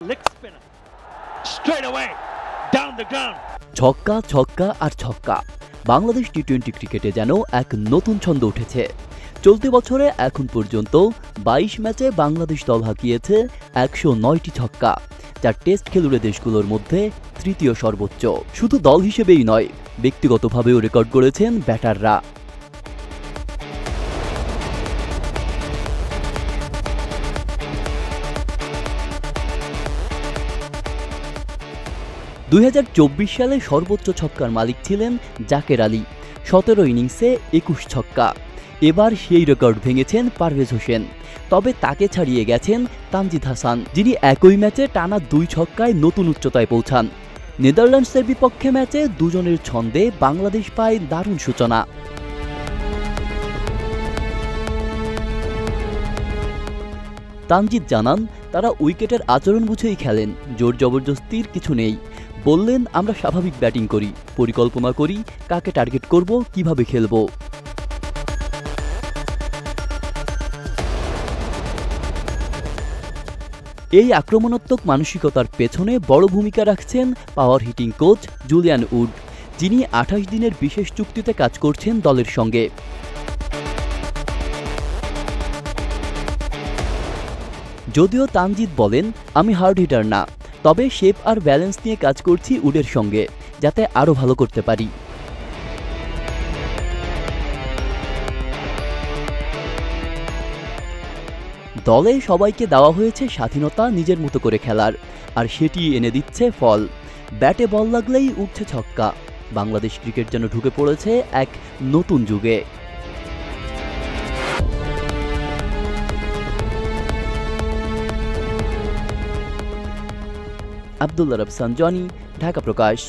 Leg spinner. Straight away. Down the ground. ছক্কা ছক্কা আর ছক্কা বাংলাদেশ টি-20 ক্রিকেটে যেন এক নতুন ছন্দ উঠেছে। চলতি বছরে এখন পর্যন্ত 22 ম্যাচে বাংলাদেশ দল হাঁকিয়েছে 109টি ছক্কা, যা টেস্ট খেলুড়ে দেশগুলোর মধ্যে তৃতীয় সর্বোচ্চ। শুধু দল হিসেবেই নয়, ব্যক্তিগতভাবেও রেকর্ড করেছেন ব্যাটাররা। সালে সর্বোচ্চ ছক্কার মালিক ছিলেন জাকের আলী, 17 ইনিংসে 21 ছক্কা। এবার সেই রেকর্ড ভেঙেছেন পারভেজ হোসেন, তবে তাকে ছাড়িয়ে গেছেন তানজিদ হাসান, যিনি একই ম্যাচে টানা 2 ছক্কায় নতুন উচ্চতায় পৌঁছান। নেদারল্যান্ডসের বিপক্ষে ম্যাচে দুজনের ছন্দে বাংলাদেশ পায় দারুণ সূচনা। তানজিদ জানান, তারা উইকেটের আচরণ বুঝেই খেলেন, জোর জবরদস্তির কিছু নেই। বললেন, আমরা স্বাভাবিক ব্যাটিং করি, পরিকল্পনা করি কাকে টার্গেট করব, কিভাবে খেলব। এই আক্রমণাত্মক মানসিকতার পেছনে বড় ভূমিকা রাখছেন পাওয়ার হিটিং কোচ জুলিয়ান উড, যিনি 28 দিনের বিশেষ চুক্তিতে কাজ করছেন দলের সঙ্গে। যদিও তানজিদ বলেন, আমি হার্ড হিটার না, তবে শেপ আর ব্যালেন্স নিয়ে কাজ করছি উডের সঙ্গে, যাতে আরও ভালো করতে পারি। দলে সবাইকে দেওয়া হয়েছে স্বাধীনতা নিজের মতো করে খেলার, আর সেটি এনে দিচ্ছে ফল। ব্যাটে বল লাগলেই উঠছে ছক্কা। বাংলাদেশ ক্রিকেট যেন ঢুকে পড়েছে এক নতুন যুগে। আব্দুল্লাহ রফসান জনি, ঢাকা প্রকাশ।